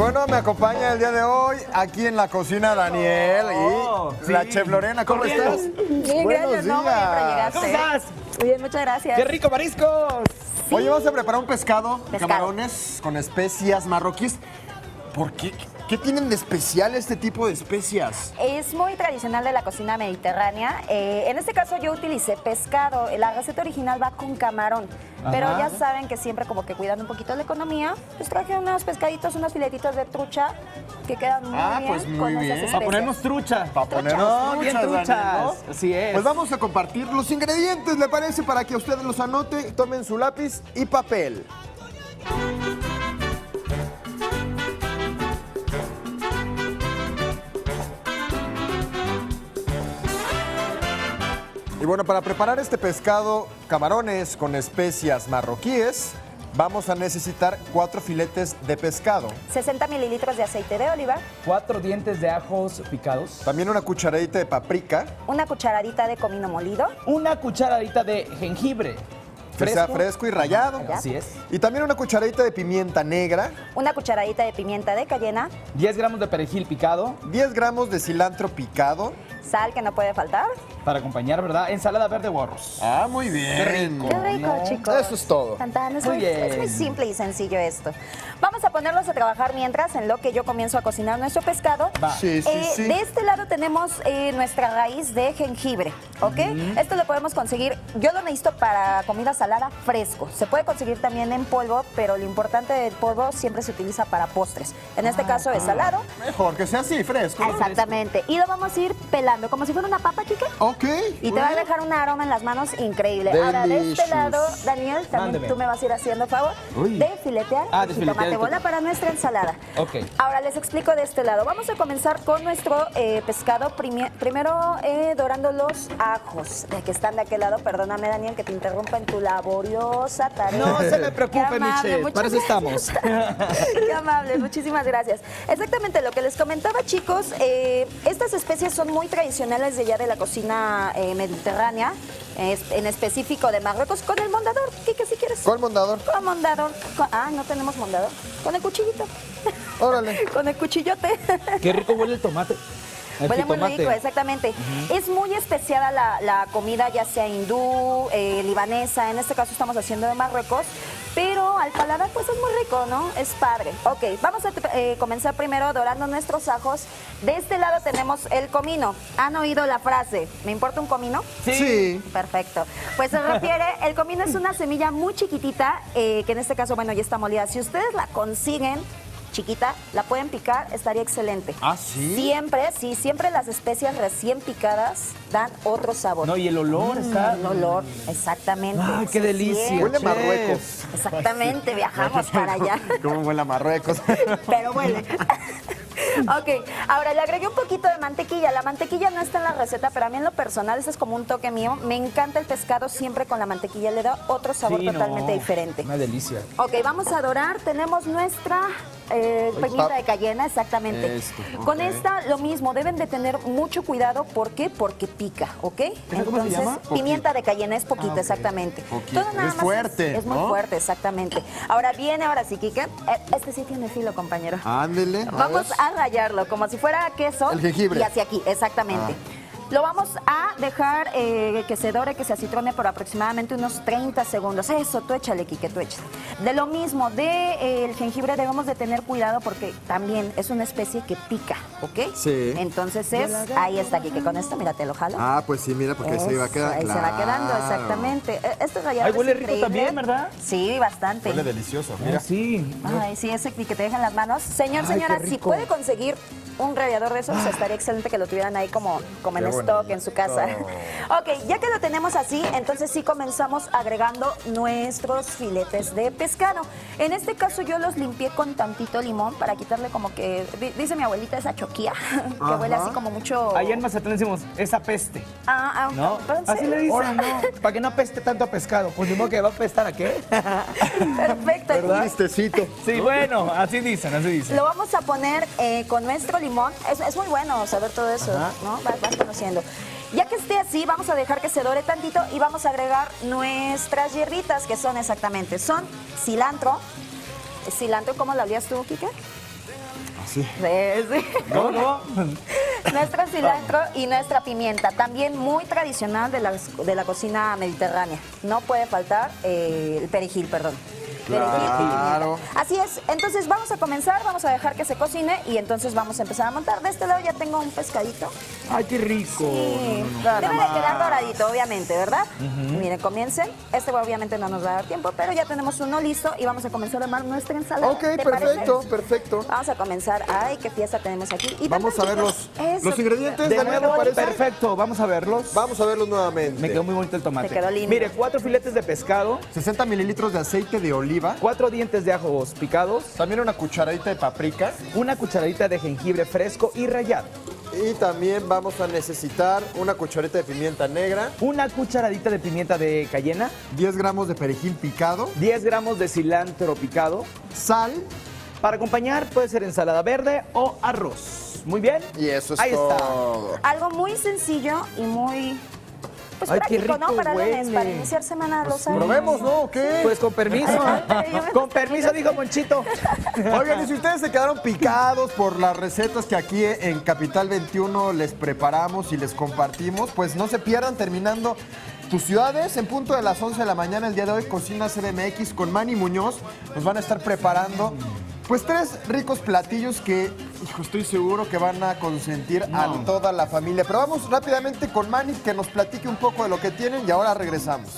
bueno, me acompaña el día de hoy aquí en la cocina Daniel y la chef Lorena. ¿Cómo estás? Bien, Buenos gracias. No, días. pero llegaste. ¿Cómo estás? Bien, muchas gracias. ¡Qué rico, mariscos! Sí. Oye, vamos a preparar un pescado, Pescado. camarones con especias marroquíes. ¿Por qué? ¿Qué tienen de especial este tipo de especias? Es muy tradicional de la cocina mediterránea. En este caso yo utilicé pescado. La receta original va con camarón. Pero Ajá. ya saben que siempre como que cuidando un poquito la economía, pues traje unos pescaditos, unos filetitos de trucha que quedan muy bien pues muy con bien. esas Para especias. Para ponernos trucha. Para ponernos No, bien truchas, Daniel, truchas. ¿no? Así es. Pues vamos a compartir los ingredientes, ¿le parece? Para que ustedes los anoten, tomen su lápiz y papel. Y bueno, para preparar este pescado, camarones con especias marroquíes, vamos a necesitar 4 filetes de pescado. 60 mililitros de aceite de oliva, 4 dientes de ajos picados. También una cucharadita de paprika, una cucharadita de comino molido, Una cucharadita de jengibre. que sea fresco y rallado. Así es. Y también una cucharadita de pimienta negra, una cucharadita de pimienta de cayena, 10 gramos de perejil picado 10 gramos de cilantro picado. sal que no puede faltar. para acompañar, ¿verdad? Ensalada verde o arroz. Ah, muy bien. Qué rico. Qué rico, No, chicos. eso es todo. Tan, tan, es Muy muy, es muy bien. simple y sencillo esto. Vamos a ponerlos a trabajar mientras en lo que yo comienzo a cocinar nuestro pescado. Va. Sí, sí. De este lado tenemos nuestra raíz de jengibre, ¿ok? Esto lo podemos conseguir, yo lo necesito para comida salada fresco. Se puede conseguir también en polvo, pero lo importante del polvo siempre se utiliza para postres. En este caso es salado. Mejor que sea así, fresco, ¿no? Exactamente. Y lo vamos a ir pelando como si fuera una papa, Kike. Ok. Y te va a dejar un aroma en las manos increíble. Ahora, de este Delicious. lado, Daniel, también Mándeme. tú me vas a ir haciendo favor Uy. de filetear Ah, el de filetear jitomate el bola para nuestra ensalada. Ok. Ahora les explico de este lado. Vamos a comenzar con nuestro pescado. Primero dorando los ajos que están de aquel lado. Perdóname, Daniel, que te interrumpa en tu laboriosa tarea. No se me Qué preocupe, amable, Michelle. muchas Para eso gracias. estamos. Qué amable, muchísimas gracias. Exactamente lo que les comentaba, chicos. Estas especies son muy tradicionales de ya de la cocina mediterránea, en específico de Marruecos, con el mondador. Kike, si quieres. ¿Cuál mondador? Con mondador. No tenemos mondador. Con el cuchillito. Órale. Con el cuchillote. Qué rico huele el tomate. El Huele muy jitomate. rico, exactamente. Es muy especiada la comida, ya sea hindú, libanesa, en este caso estamos haciendo de Marruecos, pero al paladar pues es muy rico, ¿no? Es padre. Ok, vamos a comenzar primero dorando nuestros ajos. De este lado tenemos el comino. ¿Han oído la frase, ¿me importa un comino? Sí. Perfecto. Pues se refiere, el comino es una semilla muy chiquitita, que en este caso, bueno, ya está molida. Si ustedes la consiguen chiquita, la pueden picar, estaría excelente. ¿Ah, sí? Siempre las especias recién picadas dan otro sabor. No, y el olor está... El olor, exactamente. ¡Ay, qué Se delicia! siente. Huele a chef. Marruecos. Exactamente, viajamos para allá. ¿Cómo huele a Marruecos? Pero huele. Ok, ahora le agregué un poquito de mantequilla. La mantequilla no está en la receta, pero a mí en lo personal, ese es como un toque mío. Me encanta el pescado siempre con la mantequilla, le da otro sabor Sí, totalmente no, diferente. Una delicia. Ok, vamos a dorar. Tenemos nuestra pimienta de cayena, exactamente. Esto, ok. Con esta lo mismo, deben de tener mucho cuidado. ¿Por qué? Porque pica, ¿ok? cómo se llama? Pimienta de cayena es poquito, ok. exactamente. Poquito. Todo nada Es más fuerte, Es muy ¿no? fuerte, exactamente. Ahora sí, Kike. Este sí tiene filo, compañero. Ándele. Vamos a rallarlo como si fuera queso. El jengibre. Y hacia aquí, exactamente. Lo vamos a dejar que se dore, que se acitrone por aproximadamente unos 30 segundos. Eso, tú échale, Kike, tú échale. De lo mismo, el jengibre debemos de tener cuidado porque también es una especie que pica, ¿ok? Sí. Entonces ahí está, Kike, con esto, mira, te lo jalo. Ah, pues sí, mira, porque se iba a quedar. Ahí se va quedando, claro. exactamente. Este rallado Ay, huele es rico increíble. también, ¿verdad? Sí, bastante. Huele delicioso, Mira. mira. Sí. Ay, sí, ese que te deja en las manos. Señor, Ay, señora, qué si rico. puede conseguir un rallador de esos, estaría excelente que lo tuvieran ahí como en Qué stock en su casa. bonito. Ok, ya que lo tenemos así, entonces sí comenzamos agregando nuestros filetes de pescado. En este caso yo los limpié con tantito limón para quitarle como que, dice mi abuelita, esa choquía, que Ajá. huele así como mucho... Allá en Mazatlán decimos, esa peste. ¿No? entonces- Así le dicen, ¿no? Para que no apeste tanto a pescado. Pues ni modo que va a apestar a qué. Perfecto. Un listecito. Sí, bueno, así dicen, así dicen. Lo vamos a poner con nuestro limón. Es muy bueno saber todo eso, Ajá. ¿no? Vas conociendo. Ya que esté así, vamos a dejar que se dore tantito y vamos a agregar nuestras hierritas, que son exactamente, son cilantro. ¿Cilantro cómo lo olías tú, Kike? Sí. Sí. ¿Cómo? Nuestro cilantro y nuestra pimienta, también muy tradicional de la cocina mediterránea. No puede faltar el perejil, perdón. Perejil y pimienta. Claro. Así es, entonces vamos a comenzar, vamos a dejar que se cocine y entonces vamos a empezar a montar. De este lado ya tengo un pescadito. Ay, qué rico. Sí, debe de quedar doradito, obviamente, ¿verdad? Miren, comiencen. Este obviamente no nos va a dar tiempo, pero ya tenemos uno listo y vamos a comenzar a armar nuestra ensalada. Ok, ¿Te perfecto, parece? perfecto. Vamos a comenzar. Ay, qué fiesta tenemos aquí. Y Vamos a ver también, los chicos, eso. ingredientes, De Daniel, ¿te nuevo, parece? perfecto. Vamos a verlos. Vamos a verlos nuevamente. Me quedó muy bonito el tomate. Te quedó lindo. Mire, 4 filetes de pescado, 60 mililitros de aceite de oliva, 4 dientes de ajos picados, también una cucharadita de paprika una cucharadita de jengibre fresco y rallado, y también vamos a necesitar una cucharadita de pimienta negra, una cucharadita de pimienta de cayena, 10 gramos de perejil picado, 10 gramos de cilantro picado. sal Para acompañar puede ser ensalada verde o arroz. Muy bien. y eso es Ahí está. todo. Algo muy sencillo y muy pues Ay, qué práctico, ¿no? rico Para lunes, huele. para iniciar semana, lo saben. Probemos, ¿no? ¿O qué? Pues con permiso. Adelante, yo me- Con permiso, dijo Monchito. Oigan, y si ustedes se quedaron picados por las recetas que aquí en Capital 21 les preparamos y les compartimos, pues no se pierdan terminando tus ciudades en punto de las 11 de la mañana. El día de hoy, Cocina CDMX con Manny Muñoz nos van a estar preparando pues 3 ricos platillos que, hijo, estoy seguro que van a consentir a toda la familia. Pero vamos rápidamente con Manny que nos platique un poco de lo que tienen y ahora regresamos.